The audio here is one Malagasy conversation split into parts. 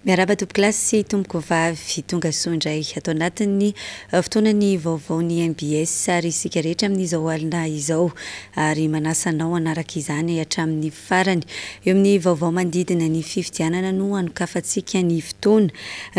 Miaraba tompo-klasy tomboko vavy tonga soa indray atao anatin'ny fotoanany vaovaony MBS ary isika rehetra amin'izao alina izao ary manasanao anaraka izany hatramin'ny farany eo amin'ny vaovao mandidina ny fifidianana no anokafantsika ny fotoana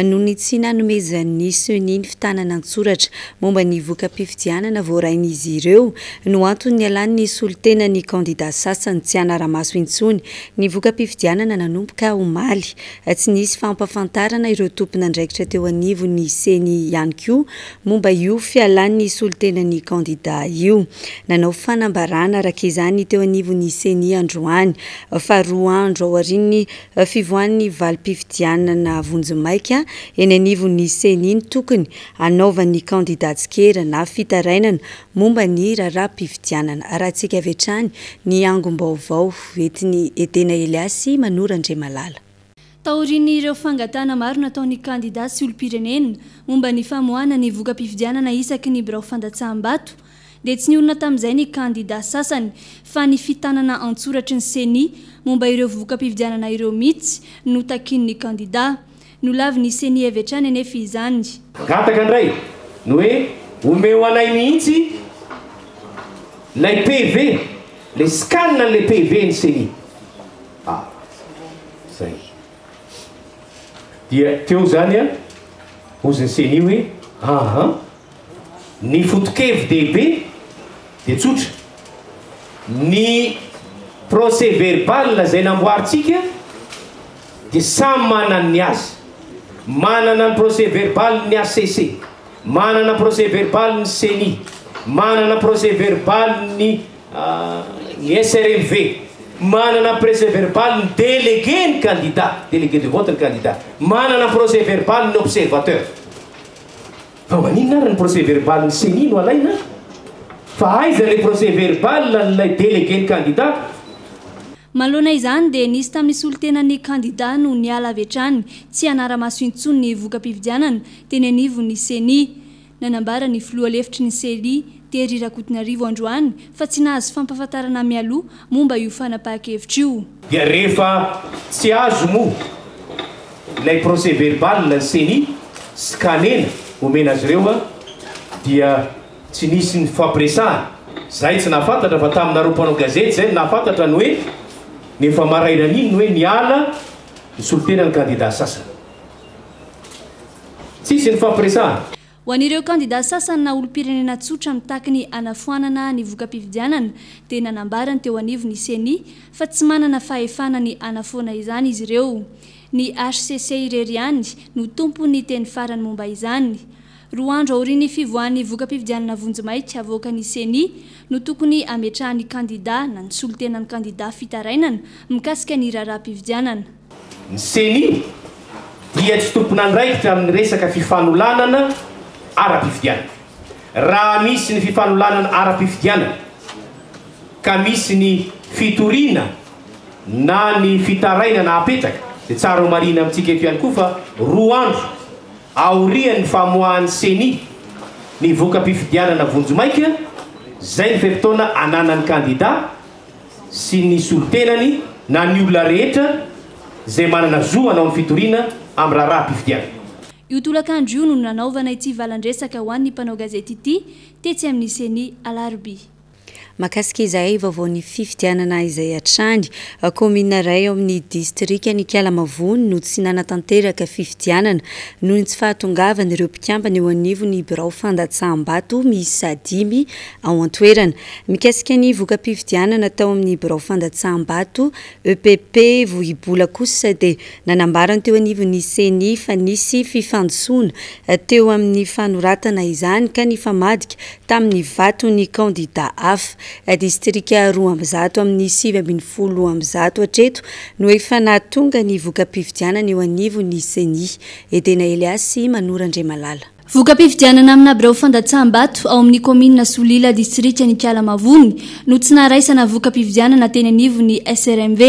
noho ny tsy nanomezan'ny soniny fitanana antsoratra momba ny voka-pifidianana voarain'izy ireo no antony alan'ny solitena ny kandida sasany tsy anara-maso intsony ny voka-pifidianana nanomboka omaly tsy nisy fampafantarana ireo tompona andraikitra teo anivo ny seny ihany koa momba io fialan'ny solitenany kandida io nanao fanambarana araka izany teo anivo ny seny androany fa roa andro ao aorian'ny fivoan'ny valim-pifidianana vonjomaika eny anivo ny seny iny tokony anaovan'ny kandida tsikera na fitarainana momba ny raharaham-pifidianana rahantsika avy hatrany ny angom-baovao etiny Edena Eliasy Manorandre Malala. Taorin'ny ireo fangatana maro nataon'ny kandida sy olom-pirenena momba ny famoahana ny voka-pifidianana isaky ny birao fandatsaham-bato dia tsy niorina tamin'izay ny kandida sasany fa ny fitanana antsoratry ny seny momba ireo voka-pifidianana ireo mihitsy no takin'ny kandida no lavy ny seny avy hatrany anefa izany. Gataka indray no hoe omeo anay mihitsy lay PV le scanne le PV ny seny. Zay. Dia teo zany a ozy ny seny hoe ny fotokevy dehibe dia tsotra ny procès verbal zay namboaritsika dia samy manana ny azy, manana ny procès verbal ny ACC, manana procès verbal ny CENI, manana procès verbal ny SRMV, manana procès verbal ny délégué ny candidat, délégué de vote ny candidat, manana procès verbal ny observateur. Fa maninona ary ny procès verbal ny CENI no alaina fa aiza le procès verbal ny délégué ny candidat. Malona izany dia nisy tamin'ny solitenan'ny kandida no niala avy hatrany tsy anara-maso intsony ny voka-pifidianana teny anivo ny CENI nanambara ny filoha lefitry ny CENI tery Rakotonarivo androany fa tsy nahazo fampafantarana mialoha momba io fanapahakevitra io. Dia rehefa tsy azo moa ilay procès verbal ny CENI scanena omena azy ireo dia tsy nisy ny fampiresahana. Zay tsy nahafantatra fa tamina roa-mpanao gazety zay nahafantatra ny hoe nefa maraina an'iny hoe niala ny solitena ny kandida sasany. Tsisy ny fampiresahana. Ho an'ireo kandida sasany na olom-pirenena tsotra mitaky ny anafoanana ny voka-pifidianana dia nanambarany teo anivo ny CENI fa tsy manana fahefana ny anafoana izany izy ireo. Ny HCC Ireriany no tompo ny teny farany momba izany. Roa andro aorian'ny fivoan'ny voka-pifidianana vonjomaika avoaka ny CENI no tokony ametrahan'ny kandida na ny solitenan'ny kandida fitarainana mikasika ny raharaham-pifidianana. Ny CENI dia tsy tompona andraikitra amin'ny resaka fifanolanana ara-pifidianana. Raha misy ny fifanolanana ara-pifidianana ka misy ny fitoriana na ny fitarainana apetraka dia tsara ho marina amintsika eto ihany koa fa roa andro aorian'ny famoahan'ny CENI ny voka-pifidianana vonjomaika zay ny fefotoana ananan'ny kandida sy ny solitenany na ny olona rehetra zay manana zo hanao ny fitoriana amin'ny raharaham-pifidianana. Io tolakandro io no nanaovana ity valandresaka ho an'ny mpanao gazety ity tetsy amin'ny seny Alarobia. Makasika izay vaovaon'ny fifidianana izay hatrany komina iray ao amin'ny distrika ny Kialamavony no tsy nanatanteraka fifidianana noho ny tsy fahatongavana ireo mpikambana eo anivo ny birao fandatsaham-bato miisa 5 ao an-toerana. Mikasika ny voka-pifidianana tao amin'ny birao fandatsaham-bato EPP Vohibola kosa dia nanambarana teo anivo ny CENI fa nisy fifandosona teo amin'ny fanoratana izany ka ny famadika tamin'ny vato ny kandida hafa. Distrika Vaovao Mbs amin'ny 7 Mbs hatreto no efa nahatonga ny voka-pifidianana eo anivo ny CENI. Edena Eliasy Manorandre Malala. Voka-pifidianana amina birao fandatsaham-bato ao amin'ny komina Solila distrika ny Kialamavony no tsy naraisana voka-pifidianana teny anivo ny SRMV.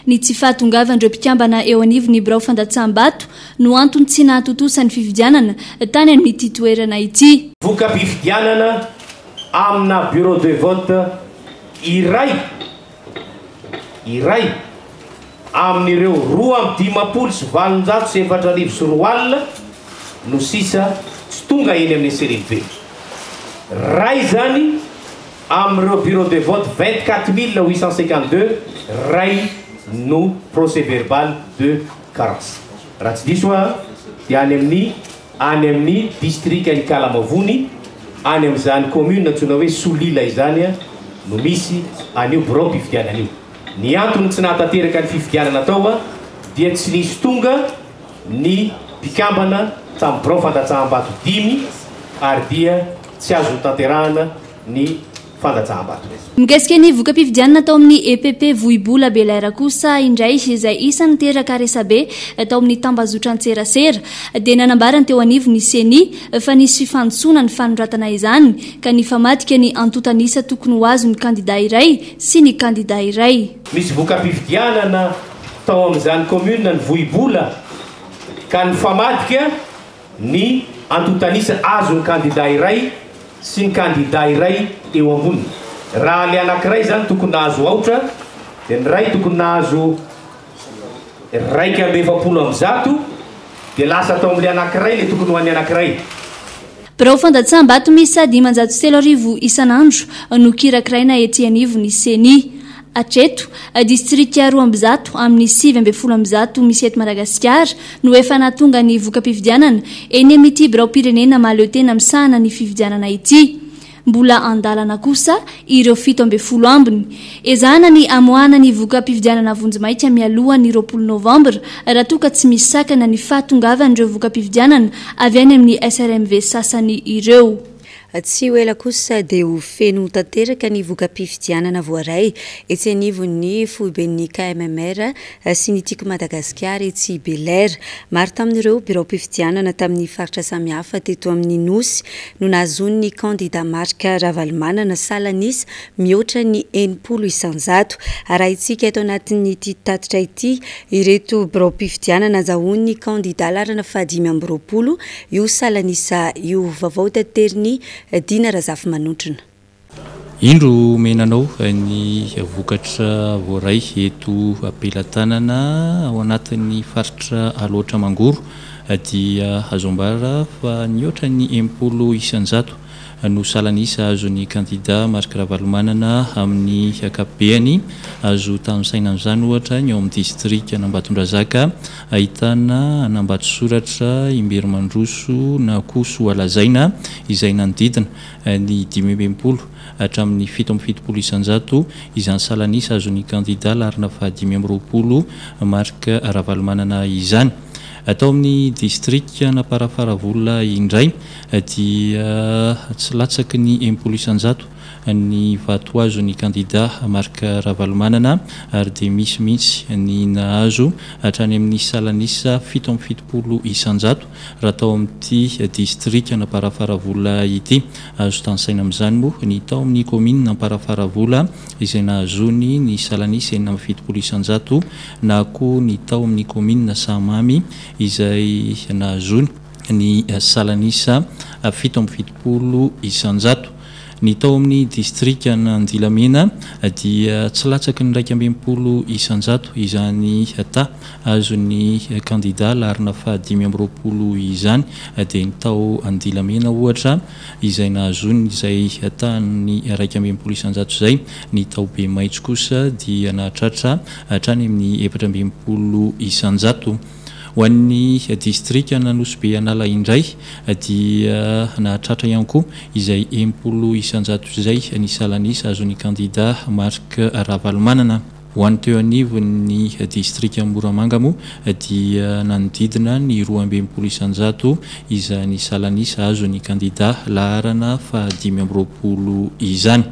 Ny tsy fahatongavan'ireo mpikambana eo anivo ny birao fandatsaham-bato no antony tsy nahatotosany fifidianana tany amin'ity toerana ity. Voka-pifidianana amina bureau de vote iray amin'ireo 2,7 no sisa tsy tonga eny amin'ny SRLB. Ray zany amin'ireo bureau de vote 24 852 ray no procès verbal de carence. Raha tsy diso dia any amin'ny district Kalamavony, any amin'izany commune antsoina hoe Solila izany no misy anio bureau mpifidianana io. Ny antony tsy nahatanteraka ny fifidianana tao dia tsy nisy tonga ny mpikambana tamin'ny bureau fandatsaham-bato 5 ary dia tsy azo tanterahana ny fandatsaham-bato. Mikasika ny voka-pifidianana tao amin'ny EPP Vohibola Belair kosa indray izay isan'ny teraka resabe tao amin'ny tambazotra an-tserasera dia nanambarany teo anivony ny CENI fa nisy fifandotsona ny fanoratana izany ka ny famadika ny antotanisa tokony ho azo ny kandida iray sy ny kandida iray. Misy voka-pifidianana tao amin'izany commune ny Vohibola ka ny famadika ny antotanisa azo ny kandida iray sy ny kandida iray eo ambony. Raha le anankiray zany tokony nahazo aotra dia ny ray tokony nahazo 1,7 dia lasa tao amin'le anankiray le tokony ho an'ny anankiray. Birao fandatsaham-bato misy 503 isan'andro no kirakiraina ety anivony CENI. Atreto district Roambzato amin'ny 7 misy eto Madagasikara no efa nahatonga ny voka-pifidianana eny amin'ity birao pirenena mahaleo tena misahana ny fifidianana ity. Mbola andalana kosa ireo 17 ambiny. Ezahana ny amoahana ny voka-pifidianana vonjimaika mialohan'ny 20 Novambra raha toa tsy misy sakana ny fahatongavan'ireo voka-pifidianana avy any amin'ny SRMV sasany ireo. Tsy ho ela kosa dia ho feno tanteraka ny voka-pifidianana voaray etsy anivon'ny foiben'ny KMMR sy ny tiako Madagasikara etsy Belair. Maro tamin'ireo birao mpifidianana tamin'ny faritra samihafa teto amin'ny Nosy no nahazon'ny kandida marika Ravalomanana Salanisa mihoatra ny 80 isanjato. Arahintsika eto anatin'ity tatitra ity ireto birao mpifidianana azahoan'ny kandida larana fa 520 io Salanisa io. Vaovao tateriny Dina Razafy Manotrona. Indro menanao ny vokatra voaray eto Ampelantanana ao anatin'ny faritra Aloatra Mangoro dia azo ambara fa nihoatra ny 80 isanjato no Salanisa azo ny kandida marika Ravalomanana amin'ny akabeany azo tamin'ny saina amin'izany ohatra ny ao amin'ny district Anambatondrazaka ahitana Anambato-soratra Imbery Mandroso na koso alazaina izay nanodidina ny 570 hatramin'ny 770 isanjato izany Salanisa azo ny kandida larina fa 520 marika Ravalomanana izany. Atao amin'ny district Naparafaravolo indray dia tsy latsaky ny 80 isanjato ny vato azo ny kandida marika Ravalomanana ary dia misy mihitsy ny nahazo hatrany amin'ny Salanisa 770 isanjato raha tao amin'ity district Naparafaravolo ity. Azo tansaina amin'izany moa ny tao amin'ny commune Naparafaravolo izay nahazony ny Salanisa 770 isanjato na koa ny tao amin'ny commune Samamy izay nahazony ny Salanisa 770 isanjato. Ny tao amin'ny district Andilamena dia tsy latsaky ny 120 isanjato izany ta azo ny kandida larina fa 520 izany dia ny tao Andilamena ohatra izay nahazony izay ta ny 120 isanjato izay. Ny tao Bemaitso kosa dia nahatratra hatrany amin'ny 420 isanjato. Ho an'ny district Nanosy Anala indray dia nahatratra ihany koa izay 80 isanjato izay ny Salanisa azo ny kandida marika Ravalomanana. Ho an'ny teo anivon'ny district Moramanga moa dia nanodidina ny 20 isanjato izay ny Salanisa azo ny kandida laharana fa 520 izany.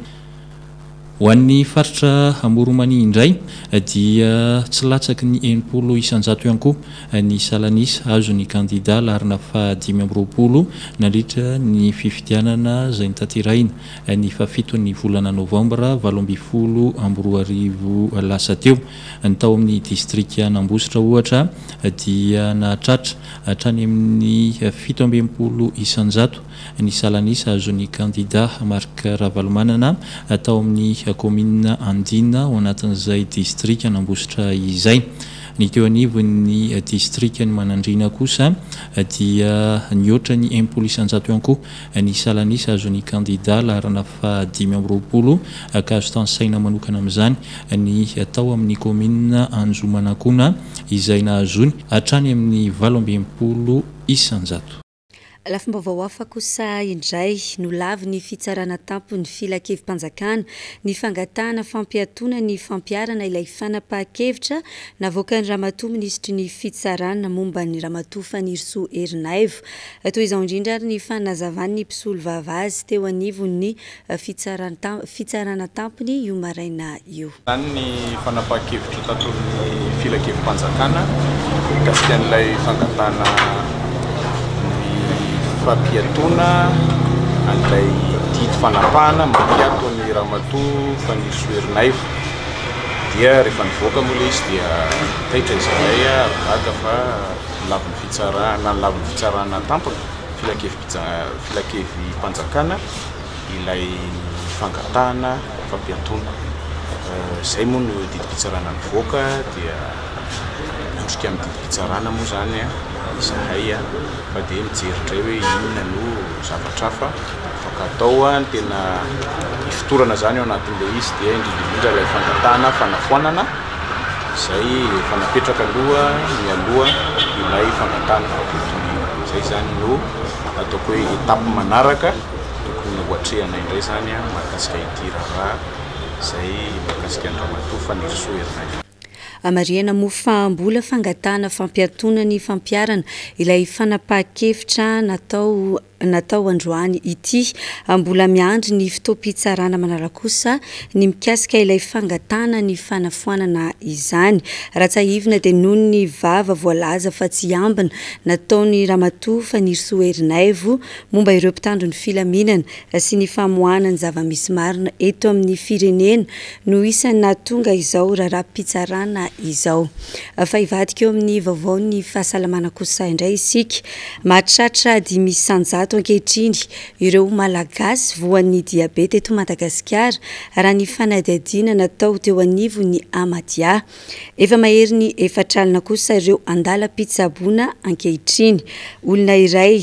Ho an'ny faritra Moromania indray dia tsy latsaky ny 80 isanjato ihany koa ny Salanisa azo ny kandida larina fa 520 nandritra ny fifidianana izay nitanterahina ny fafitony volana Novambra 2022 lasa teo. Ny tao amin'ny district Anambositra ohatra dia nahatratra hatrany amin'ny 720 isanjato ny Salanisa azo ny kandida marika Ravalomanana atao amin'ny commune Andina ao anatin'izay district Anambositra izay. ny teo anivon'ny distrikny manandrina kosa dia nioatra ny impolo isanjato ihany koa ny salanisa azon'ny kandida larana fa 5 ka azo tansaina manokana amin'izany ny atao amin'ny commune Anjomanakona izay nahazony hatrany amin'ny 8 isanjato. Lafim-baovao hafa kosa indray no lavy ny fitsarana tampo ny filakevim-panjakana ny fangatahana fampiatona ny fampiarana ilay fanapahan-kevitra navoaka ny ramatoa ministry ny fitsarana momba ny ramatoa Fanirso Erinaivo toy izao indrindra ary ny fanazavany mpisolo vavazy teo anivon'ny fitsarana tampony io maraina io. Zany ny fanapahan-kevitra taton'ny filakevim-panjakana kasikan'ilay fangatahana fampiatona an'ilay didy fanapahana mampiato ny ramatoa Fanirso Erinaivo dia rehefa nivoaka moa ilay izy dia taitra izay arabaka fa laviny fitsarana tampona filakevim-panjakana ilay fangatahana fampiatona izay moa no didy fitsarana nivoaka dia ondrika amin'ny didy fitsarana moa zany izahay fa dia mijeritra hoe inona no zavatra hafa afaka atao tena ifitorana zany ao anatin'ilay izy dia indrindra ilay fangatahana fanafoanana izay fanapetraka aloha mialoha ilay fangatahana fampiatona izay zany no ataoko hoe etape manaraka tokony hoatrehana indray zany mahakasika ity raharaha izay mahakasika ny ramatoa Fanirso Erinaivo. Amariana mofambola fangatahana fampiatona ny fampiarana ilay fanapahan-kevitra natao androany ity mbola miandry ny fitoam-pitsarana manaraka kosa ny mikasika ilay fangatahana ny fanafoanana izany ratsahivina dia noho ny vava voalaza fa tsy ambina nataony ramatoa Fanirso Erinaivo momba ireo mpitandro ny filaminana sy ny famohanany zava-misy marina eto amin'ny firenena no isany nahatonga izao raharaham-pitsarana izao fa ivadika eo amin'ny vaovao ny fahasalamana kosa indray isika mahatratra 500 ankehitriny ireo malagasy voan'ny diabeta eto Madagasikara raha ny fanadihadiana natao teo anivo ny Amadia efa mahery ny efatralina kosa ireo andalam-pitsaboana ankehitriny olona iray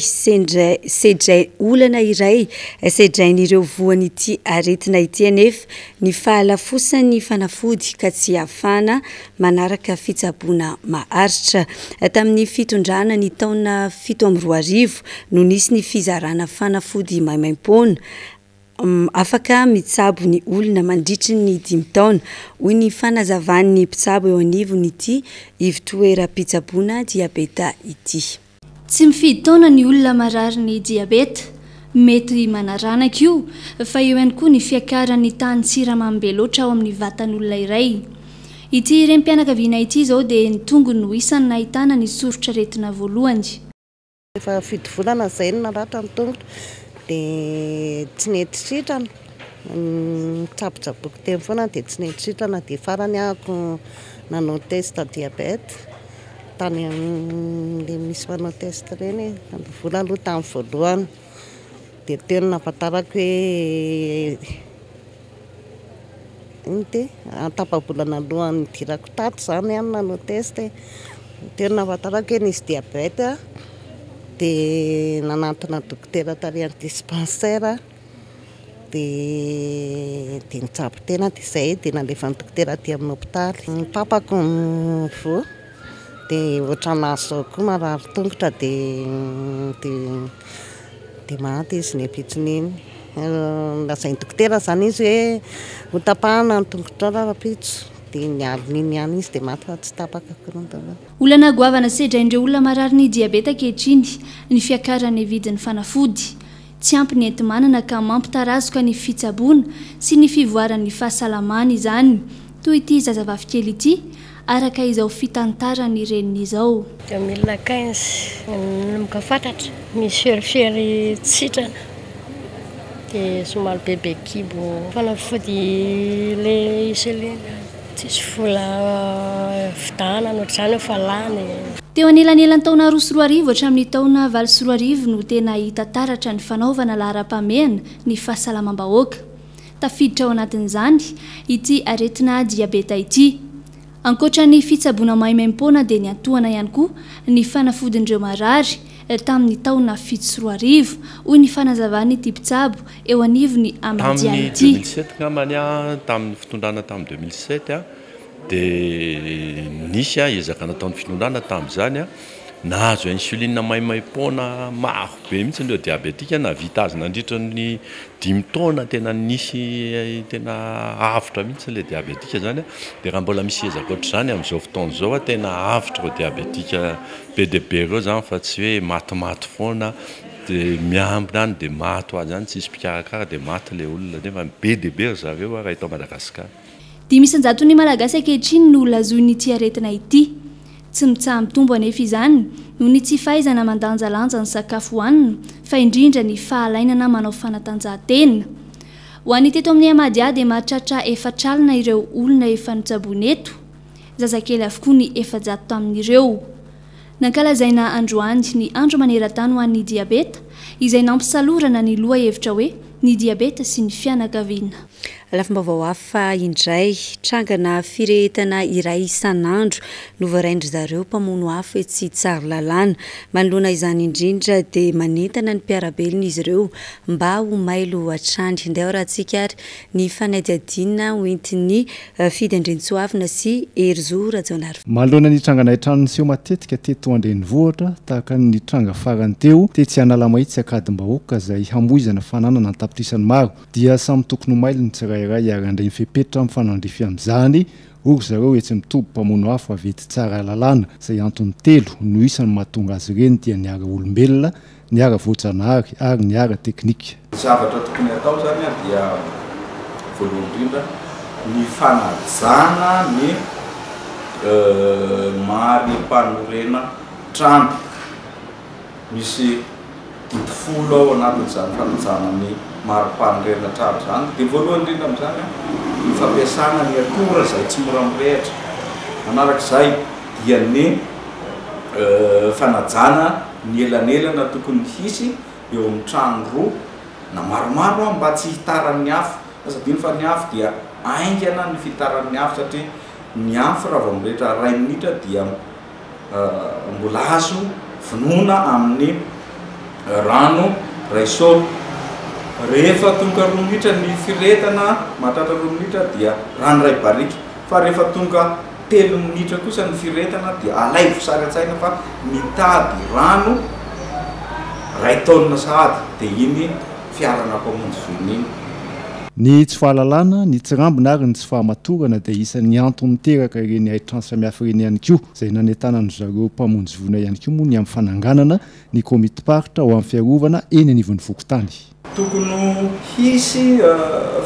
sedrain'ireo voany ity aretina ity anefa ny fahalafosany fanafody ka tsy afana manaraka fitsaboana maharitra tamin'ny fitondrana ny taona 7 no nisy ny fizarana fanafody maimaim-poana afaka mitsabo ny olona mandritry ny 5 taona hoy ny fanazavan'ny mpitsabo eo anivony ity ivitoeram-pitsaboana diabeta ity. Tsy mifidy taona ny olona marary ny diabeta mety manaranaka io fa eo ihany koa ny fiakaran'ny tany siramambe loatra ao amin'ny vatan'olona iray. Ity rem-pianakaviana ity zao dia ny tongony no isany nahitana ny sorotra retina voalohany. Efa fito volana izay naratra ny tongotra dia tsy nety-sitrana tsapotsaboky teny foana dia tsy nety-sitrana dia farany ahako nanao test diabeta tany le misy manao test ireny vola aloha tamin'ny voalohany dia teny nahafantarako hoe tapa-bolana alohan'ny dirako tato zany nanao test teny nahafantarako hoe nisy diabeta dia nanantona dokotera tary amin'ny dispensaire dia nitsabo tena dia izay dia nalefany dokotera aty amin'ny hôpitaly ny papako vo dia ohatranazy koa marary tongotra dia maty izy ny apitsin'iny lazainy dokotera zany izy hoe ho tapahana ny tongotra rapitso dia nialon'iny ihany izy dia maty fa tsy tapaka koa. Olana goavana sedraindreo olona marary ny diabeta ankehitriny ny fiakarany vidin'ny fanafody tsy ampy ny enti-manana ka mampitarazoka ny fitsaboana sy ny fivoaran'ny fahasalamana izany toy ity zazavavy kely ity araka izao fitantarany reniny izao. 2015 namoka fantatra misy ferifery tsitrana dia somary bebe kibo fanafody le iselena tsisy vola vidana nohatr'izany efa lany. Teo anelanelan'ny taona 2 hatramin'ny taona 20 no tena hita taratra ny fanaovana laharam-pahamehana ny fahasalamam-bahoaka. Tafiditra ao anatin'izany ity aretina diabeta ity. Ankoatra ny fitsaboana maimaimpona dia ny antohana ihany koa ny fanafodindreo marary tamin'ny taona 7 hoy ny fanazavany ity mpitsabo eo anivony Amadiana ity. 2007 ngamany tamin'ny fitondrana tamin'ny 2007 dia nisy ezaka nataon'ny fitondrana tamin'izany nahazo insuline maimaimpona maro be mihitsy ireo diabetika navita azy nandritra ny 5 taona tena nisy tena avotra mihitsy le diabetika zany dia raha mbola misy ezaka ohatr'izany amin'izao fotoana zao tena avotra ireo diabetika be dia be ireo zany fa tsy hoe matimaty foana dia miambina any dia maty azy zany tsisy mpikarakara dia maty le olona nefa be dia be ry zareo raha eto Madagasikara. 500 malagasy ankehitriny no lazoiny ity aretina ity. Tsy mitsaha mitombo anefa izany noho ny tsy fahaizana mandanjalanja ny sakafo hohanina fa indrindra ny fahalainana manao fanatanjahantena. Ho an'ny teto amin'ny Amadia dia mahatratra 4 ireo olona efa notsaboina eto, zazakely avokoa ny 700 tamin'ireo. Nankalazaina androany ny andro maneran-tany ho an'ny diabeta izay nampisalorana ny loha hevitra hoe ny diabeta sy ny fianakaviana. Lafim-baovao hafa indray trangana firehetana iray isan'andro no voaraindry zareo mpamono hafa hoe tsy tsara lalàna. Manoloana izany indrindra dia manentana ny mpiarabelona izy ireo mba ho mailo hatrany. Handeha rahantsika ary ny fanadiadina hoentin'ny fidy andrentsoavina sy Herzou Rajonarvo. Manoloana ny trangana hitrano niseho matetika teto andrenivohitra tahaka ny tranga farany teo tetsy Analamahitsy akadimbahoaka izay hamoizana fananana ny tapitrisan'ny maro dia samy tokony ho mailo ny tsirairay ary andray mifepetra mifanandrify amin'izany ory zareo etsy mitobo mpamono hafa vety tsara lalàna izay antony 3 no isany mahatonga azy ireny dia ny ara olombelona, ny ara voajanahary ary ny ara teknika. Zavatra tokony atao zany dia voalohany indrindra ny fanajana ny mari-panorena trano misy 10 ao anatin'izany fanajana ny mari-panorena trano zany dia voalohany indrindra amin'izany ny fampiasana ny akora izay tsy mora mirehitra. Manarak'izay dia ny fanajana ny elanelana tokony hisy eo amin'ny trano 2 na maromaro mba tsy hitaran'ny hafa. Sady fa ny hafa dia aingana ny fitaran'ny hafa satria ny hafa raha vao mirehitra 1 minitra dia mbola azo finoana amin'ny rano raisol. Rehefa tonga 2 minitra ny firetana mahatratra 2 minitra dia rano ray barika, fa rehefa tonga 3 minitra kosa ny firetana dia alay vosaratsaina fa mitady rano 1 taonina sahady dia iny fiarana mpamonjy voina iny. Ny tsy fahalalana, ny tsy rambona ary ny tsy fahamatorana dia isan'ny antony miteraka ireny haitran samihafa ireny ihany koa izay nanentanany zareo mpamonjy voina ihany koa moa ny amin'ny fananganana ny komity paritra ho amin'ny fiarovana eny anivon'ny vokotany. Tokony hisy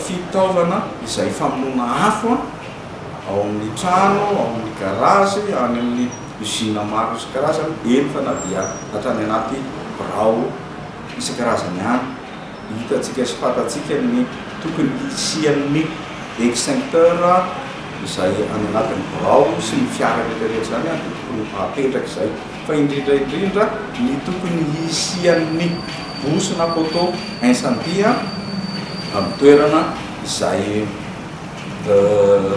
fitaovana izay famonoana afo ao amin'ny trano, ao amin'ny garazy, any amin'ny usine maro isan-karazany, eny fa na dia hatrany anaty birao isan-karazany ihany. Hitantsika sy fatatsika ny tokony hisian'ny extincteur izay any anatin'ny birao sy ny fiara rehetrarehetra zany dia tokony apetraka izay. Fa indrindra ny tokony hisian'ny bosy na poteau incendie amin'ny toerana izay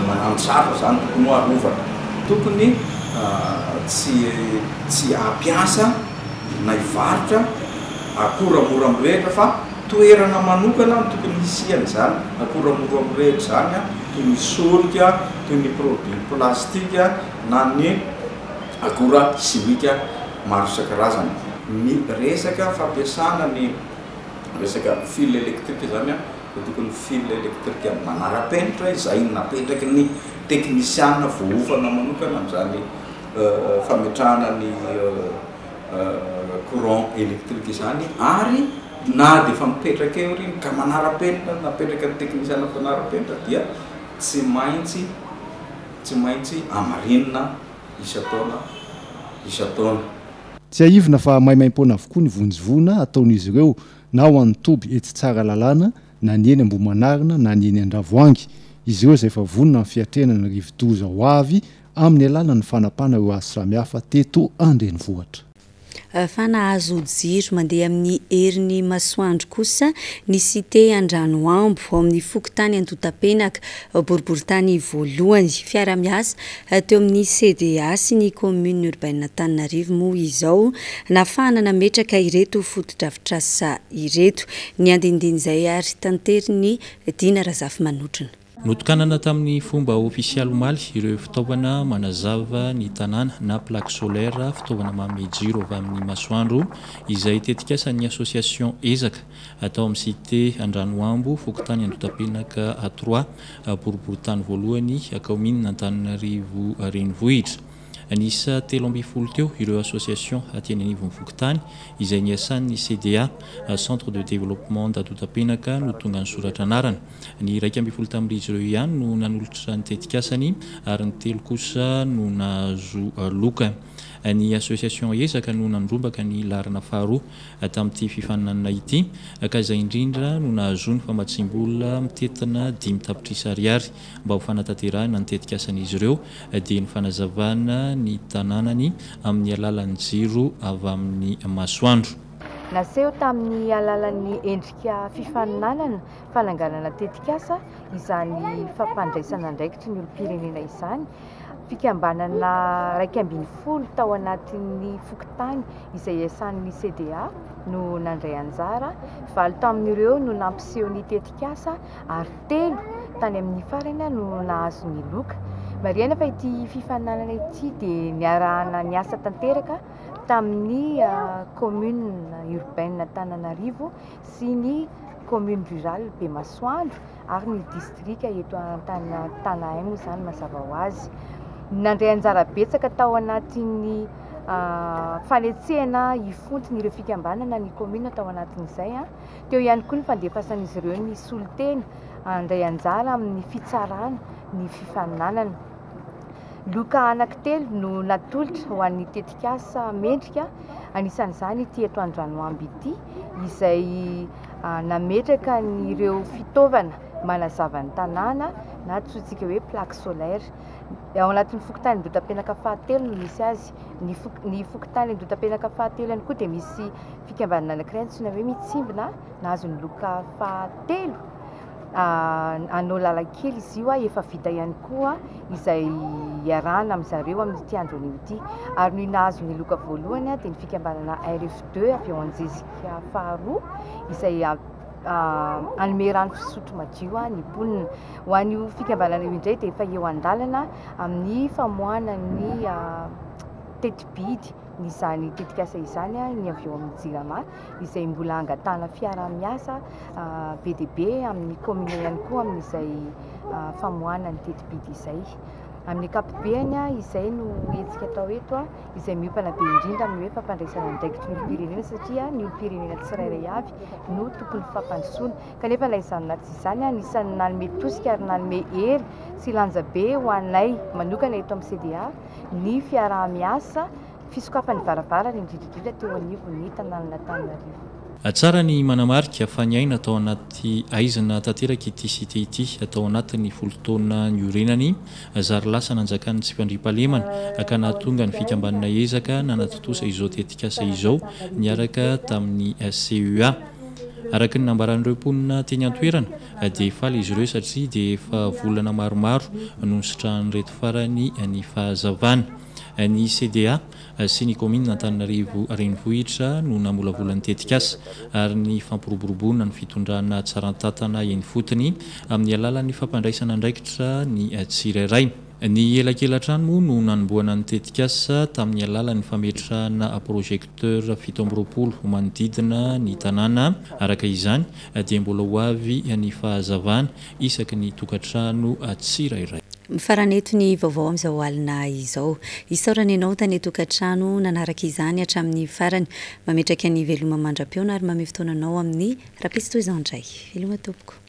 manantsara zany tokony ho arovana. Tokony tsy ampiasa na hivarotra akora mora mirehitra fa toerana manokana no tokony hisiana zany akora mora mirehitra zany toy ny solika, toy ny produit plastika na ny akora simika maro isan-karazany. Ny resaka fampiasana ny resaka fil électrique zany dia tokony fil électrique manara-penitra izay napetraky ny teknisiana voahofana manokana amin'izany fametrahana ny courant électrique zany ary na dia fa mipetraka eo riny ka manara-penitra napetraka ny teknisiana manara-penitra dia tsy maintsy amarinina isa-taona. Tsy aivina fa maimaim-pona avokoa ny vonjivona ataon'izy ireo na ho an'ny toby etsy tsara lalàna na ny eny Ambohimanarina na ny eny Andravoahangy. Izy ireo izay efa vonona amin'ny fiantrenana ny rivo-doza ho avy amin'ny alalany fanapana ireo asa samihafa teto andrenivohitra. fa nahazo jiro mandeha amin'ny herin'ny masoandro kosa ny cité Andranoambo amin'ny fokotany Antotapenaka boriboritany voalohany fiara-miasa teo amin'ny CDA sy ny commune urbaine Antananarivo moa izao nafana nametraka ireto fotodrafitrasa ireto ny andindin'izay ary tanteriny Dina Razafy Manotrona. Notokanana tamin'ny fomba ofisialy omaly ireo fitaovana manazava ny tanàna na plaque solaire fitaovana manome jiro avy amin'ny masoandro izay tetikasan'ny association ezaka atao amin'ny cité Andranoambo fokotany Antotapenaka A3 boriboritany voalohany commune Antananarivo renivohitra. Anisa 13 teo ireo association aty anivon'ny fokotany izay niasan'ny CDA centre de développement d'Antotapenaka no tonga ny soratra anarana. Ny 12 tamin'izy ireo ihany no nanolotra ny tetikasany ary ny 3 kosa no nahazo loka. Ny association ezaka no nandrombaka ny larana faharoa tamin'ity fifaninanana ity ka izay indrindra no nahazo ny famatsimbola mitetina 5 tapitrisa ariary mba ho fanatanterahana ny tetikasan'izy ireo dia ny fanazavana ny tanànany amin'ny alalan'ny jiro avy amin'ny masoandro. Naseho tamin'ny alalan'ny endrika fifaninanana fananganana tetikasa izany fampandraisana andraikitry ny olom-pirenena izany. Fikambanana 150 tao anatin'ny fokotany izay iasan'ny CDA no nandray anjara, 7 tamin'ireo no nampiseho ny tetikasa ary 3 tany amin'ny farany no nahazo ny loka. Marihana fa ity fifaninanana ity dia niarahana niasa tanteraka tamin'ny commune urbaine Antananarivo sy ny commune rurale Bemasoandro ary ny district eto Tanaimo izany mazava ho azy. Nandray anjara betsaka tao anatin'ny faletsehana hifontiny ireo fikambanana ny commune tao anatin'izay. Teo ihany koa ny fandefasan'izy ireo ny soliteny andray anjara amin'ny fitsarana ny fifaninanana. Loka anankitelo no natolotra ho an'ny tetikasa mendrika anisan'izany ity eto Andranoambo ity izay nametraka ireo fitaovana manazava ny tanàna na antsointsika hoe plaque solaire. Ao anatin'ny fokotany Antotapenaka fahatelo no misy azy. Ny fokotany Antotapenaka fahatelo ihany koa dia misy fikambanana anankiray antsoina hoe Mitsimbina nahazo ny loka fahatelo. Anao Lalakely izy io efa vita ihany koa izay iarahana amin'izareo amin'ity andro ity ary ny nahazo ny loka voalohany dia ny fikambanana RF2 avy ao Anjezika faharoa izay anome rano fisotro madio ny mponina. Ho an'io fikambanana io indray dia efa eo an-dalana amin'ny famoahana ny tetibidy n'izany tetikasa izany ny avy eo amin'ny Jirama izay mbola angatana fiara-miasa be dia be amin'ny commune ihany koa amin'izay famoahana ny tetibidy izay. Amin'ny ankapobeny izay no hetsika atao eto izay miopana be indrindra amin'ny hoe fampandraisana andraikitry ny olom-pirenena satria ny olom-pirenena tsirairay avy no tokony fampandrosoana. Kanefa na izany na tsy izany anisan'ny nanome tosika ary nanome hery sy lanja be ho anay manokana eto amin'ny CDA ny fiaraha-miasa fisokafan'ny varavarana indrindrindrindra teo anivon'ny tanàna Antananarivo. Tsara ny manamarika fa ny aina atao anaty aizana tanteraka ity cité ity atao anatin'ny folo-taona niorenany zary lasa nanjakan'ny tsy mpandriam-pahalemana ka nahatonga ny fikambanana ezaka nanatotosa izao tetikasa izao niaraka tamin'ny CEA. Araka ny nambaran'ireo mponina teny an-toerana dia faly izy ireo satria dia efa volana maromaro no sitrahan'ireto farany ny fahazavana. Ny CDA sy ny commune Antananarivo renivohitra no namolavolan'ny tetikasa ary ny fampiroboroboana ny fitondrana tsaran-tantana eny fotony amin'ny alalan'ny fampandraisana andraikitra ny tsirairay. Ny elakelan-trano no nanomboana ny tetikasa tamin'ny alalan'ny fametrahana projecteur 17 manodidina ny tanàna. Araka izany dia mbola ho avy ny fahazavana isaky ny tokantrano tsirairay. Mifaraneto ny vaovao amin'izao alina izao. Isaorana ianao tany tokantrano nanaraka izany hatramin'ny farany mametraka ny veloma mandram-peona ary mamehy fotoananao amin'ny rapisto izao indray. Veloma tompoko.